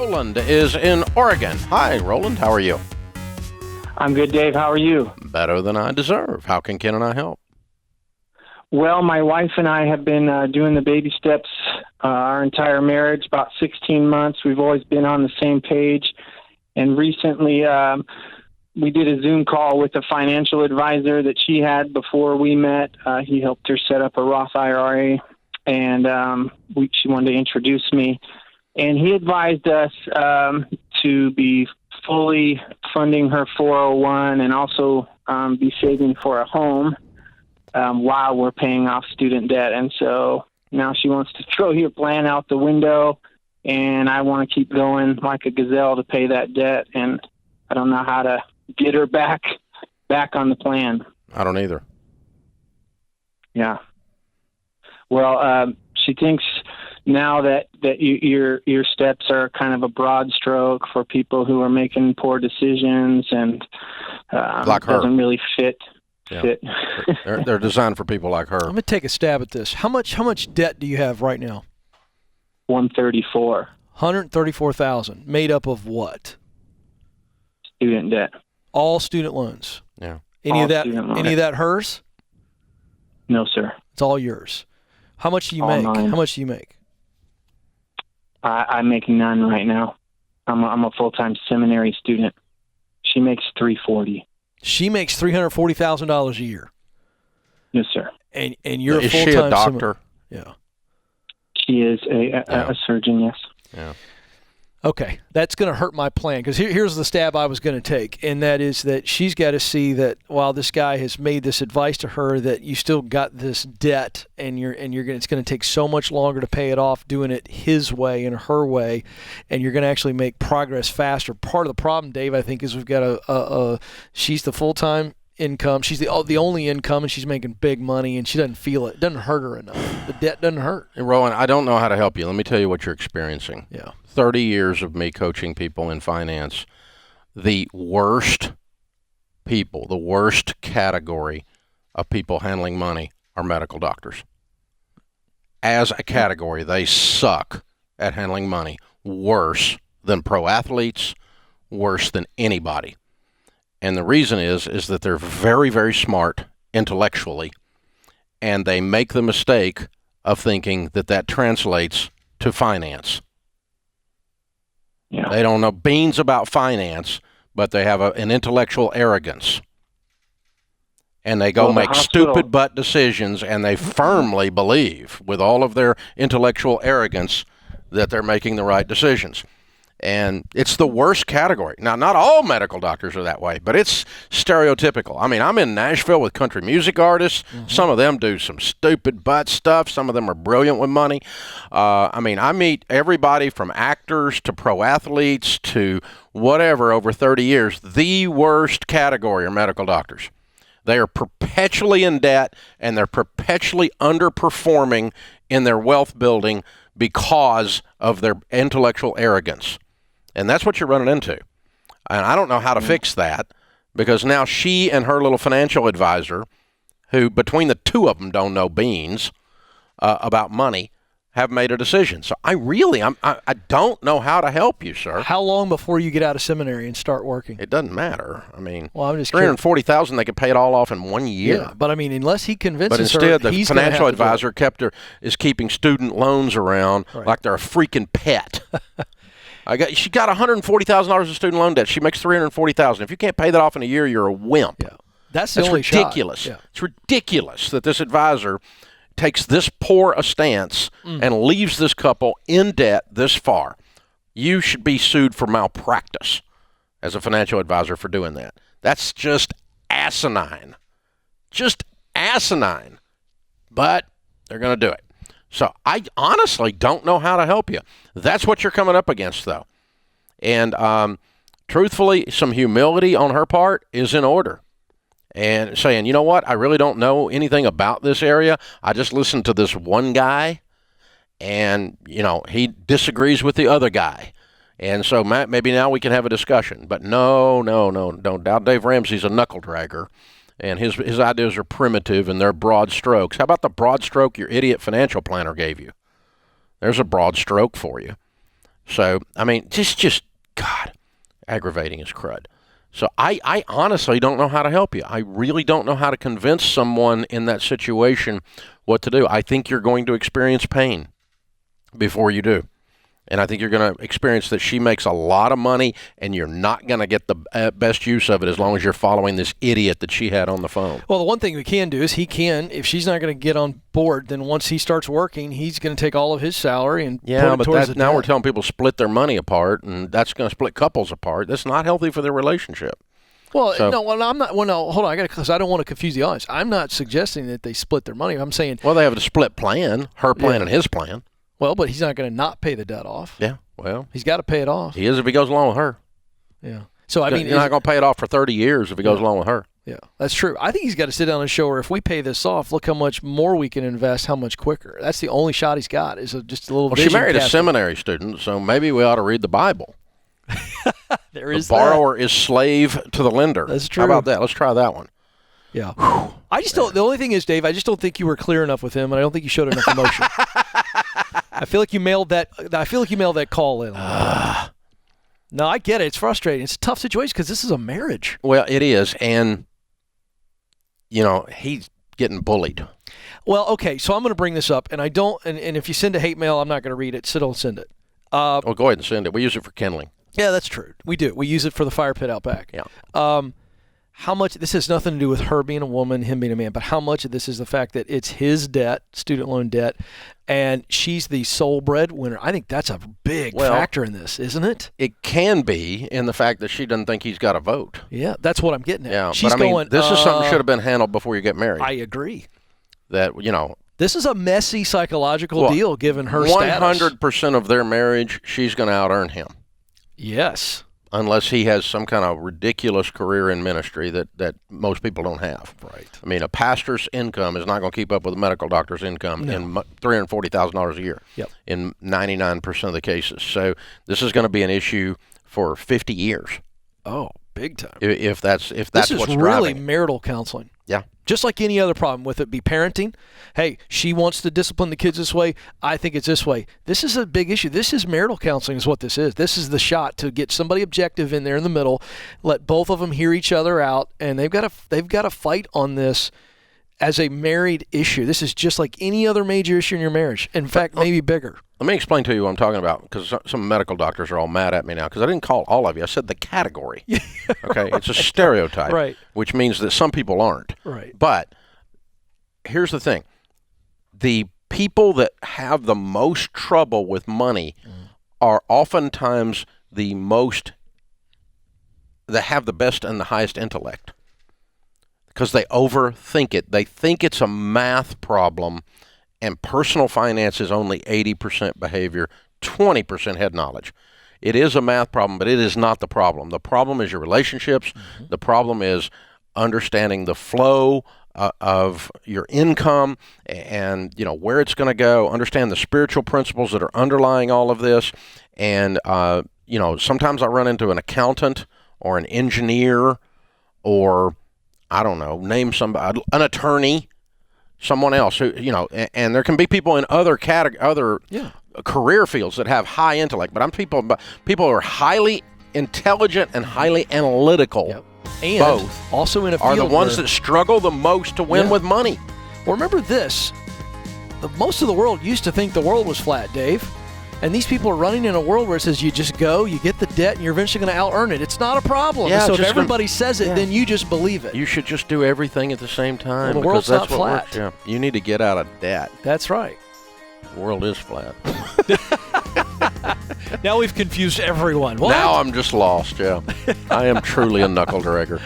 Roland is in Oregon. Hi, Roland. How are you? I'm good, Dave. How are you? Better than I deserve. How can Ken and I help? Well, my wife and I have been doing the baby steps our entire marriage, about 16 months. We've always been on the same page. And recently we did a Zoom call with a financial advisor that she had before we met. He helped her set up a Roth IRA, and she wanted to introduce me. And he advised us to be fully funding her 401 and also be saving for a home while we're paying off student debt. And so now she wants to throw your plan out the window, and I want to keep going like a gazelle to pay that debt. And I don't know how to get her back on the plan. I don't either. Yeah. Well, she thinks now that your steps are kind of a broad stroke for people who are making poor decisions, and like her. Doesn't really fit. Yeah. They're designed for people like her. I'm gonna take a stab at this. How much debt do you have right now? 134. 134,000. Made up of what? Student debt. All student loans. Yeah. Any of that hers? No, sir. It's all yours. How much do you make? Mine. How much do you make? I make none right now. I'm a full-time seminary student. She makes $340. She makes $340,000 a year. Yes, sir. And you're a Is full-time she a doctor? Yeah. She is a surgeon, yes. Yeah. Okay, that's going to hurt my plan, because here's the stab I was going to take, and that is that she's got to see that while this guy has made this advice to her, that you still got this debt, and it's going to take so much longer to pay it off doing it his way and her way, and you're going to actually make progress faster. Part of the problem, Dave, I think, is we've got she's the full-time income, she's the only income, and she's making big money, and she doesn't feel it. It doesn't hurt her enough. The debt doesn't hurt. And Roland, I don't know how to help you. Let me tell you what you're experiencing. Yeah. 30 years of me coaching people in finance. The worst people, the worst category of people handling money are medical doctors. As a category, they suck at handling money. Worse than pro athletes, worse than anybody. And the reason is that they're very, very smart intellectually, and they make the mistake of thinking that translates to finance. Yeah. They don't know beans about finance, but they have an intellectual arrogance. And they go make stupid butt decisions, and they firmly believe, with all of their intellectual arrogance, that they're making the right decisions. And it's the worst category. Now, not all medical doctors are that way, but it's stereotypical. I mean, I'm in Nashville with country music artists. Mm-hmm. Some of them do some stupid butt stuff. Some of them are brilliant with money. I meet everybody from actors to pro athletes to whatever over 30 years. The worst category are medical doctors. They are perpetually in debt, and they're perpetually underperforming in their wealth building because of their intellectual arrogance. And that's what you're running into. And I don't know how to fix that, because now she and her little financial advisor, who between the two of them don't know beans about money, have made a decision. So I don't know how to help you, sir. How long before you get out of seminary and start working? It doesn't matter. I mean, I'm just $340,000, they could pay it all off in 1 year. Yeah, but I mean, unless he convinces her. But instead, the financial advisor is keeping student loans around like they're a freaking pet. She got $140,000 of student loan debt. She makes $340,000. If you can't pay that off in a year, you're a wimp. Yeah, that's the only ridiculous. Yeah. It's ridiculous that this advisor takes this poor a stance and leaves this couple in debt this far. You should be sued for malpractice as a financial advisor for doing that. That's just asinine. Just asinine. But they're going to do it. So I honestly don't know how to help you. That's what you're coming up against, though. And truthfully, some humility on her part is in order. And saying, you know what, I really don't know anything about this area. I just listened to this one guy, and, he disagrees with the other guy. And so maybe now we can have a discussion. But no, don't doubt Dave Ramsey's a knuckle dragger. And his ideas are primitive, and they're broad strokes. How about the broad stroke your idiot financial planner gave you? There's a broad stroke for you. So, I mean, just God, aggravating as crud. So I honestly don't know how to help you. I really don't know how to convince someone in that situation what to do. I think you're going to experience pain before you do. And I think you're going to experience that she makes a lot of money, and you're not going to get the best use of it as long as you're following this idiot that she had on the phone. Well, the one thing we can do is if she's not going to get on board, then once he starts working, he's going to take all of his salary and put it towards the now debt. we're telling people to split their money apart, and that's going to split couples apart. That's not healthy for their relationship. Well, I'm not. Well, no, hold on. Because I don't want to confuse the audience. I'm not suggesting that they split their money. I'm saying, well, they have a split plan, her plan and his plan. Well, but he's not going to not pay the debt off. Yeah, well, he's got to pay it off. He is if he goes along with her. Yeah. So I mean, you're not going to pay it off for 30 years if he goes along with her. Yeah, that's true. I think he's got to sit down and show her, if we pay this off, look how much more we can invest, how much quicker. That's the only shot he's got, is just a little. Well, she married a seminary student, so maybe we ought to read the Bible. There is the borrower is slave to the lender. That's true. How about that? Let's try that one. Yeah. I just don't. The only thing is, Dave, I just don't think you were clear enough with him, and I don't think you showed enough emotion. I feel like you mailed that. I feel like you mailed that call in. No, I get it. It's frustrating. It's a tough situation because this is a marriage. Well, it is, and he's getting bullied. Well, okay, so I'm going to bring this up, and I don't. And if you send a hate mail, I'm not going to read it, so don't send it. Well, go ahead and send it. We use it for kindling. Yeah, that's true. We do. We use it for the fire pit out back. Yeah. How much, this has nothing to do with her being a woman, him being a man, but how much of this is the fact that it's his debt, student loan debt, and she's the sole breadwinner? I think that's a big factor in this, isn't it? It can be in the fact that she doesn't think he's got a vote. Yeah, that's what I'm getting at. Yeah, she's but I mean, this is something that should have been handled before you get married. I agree. That, This is a messy psychological deal given her status. 100% of their marriage, she's going to out-earn him. Yes. Unless he has some kind of ridiculous career in ministry that most people don't have. Right. I mean, a pastor's income is not going to keep up with a medical doctor's income in $340,000 a year in 99% of the cases. So this is going to be an issue for 50 years. Oh, big time. If that's what's driving. This is really marital counseling. Yeah. Just like any other problem, with it be parenting. Hey, she wants to discipline the kids this way. I think it's this way. This is a big issue. This is marital counseling is what this is. This is the shot to get somebody objective in there in the middle, let both of them hear each other out, and they've got to fight on this as a married issue. This is just like any other major issue in your marriage. In fact, maybe bigger. Let me explain to you what I'm talking about, because some medical doctors are all mad at me now, because I didn't call all of you. I said the category. Okay? It's a stereotype, right, which means that some people aren't. Right. But here's the thing. The people that have the most trouble with money are oftentimes the most, that have the best and the highest intellect, because they overthink it. They think it's a math problem, and personal finance is only 80% behavior, 20% head knowledge. It is a math problem, but it is not the problem. The problem is your relationships. The problem is understanding the flow of your income and where it's going to go. Understand the spiritual principles that are underlying all of this. And sometimes I run into an accountant or an engineer or, I don't know, name somebody, an attorney, someone else who, and there can be people in other career fields that have high intellect, but I'm people who are highly intelligent and highly analytical. Yep. And both also in a field are the ones that struggle the most to win with money. Well, remember this: most of the world used to think the world was flat, Dave. And these people are running in a world where it says you just go, you get the debt, and you're eventually going to out-earn it. It's not a problem. Yeah, so if everybody says it, then you just believe it. You should just do everything at the same time. Well, the world's not flat. Yeah. You need to get out of debt. That's right. The world is flat. Now we've confused everyone. What? Now I'm just lost, I am truly a knuckle dragger.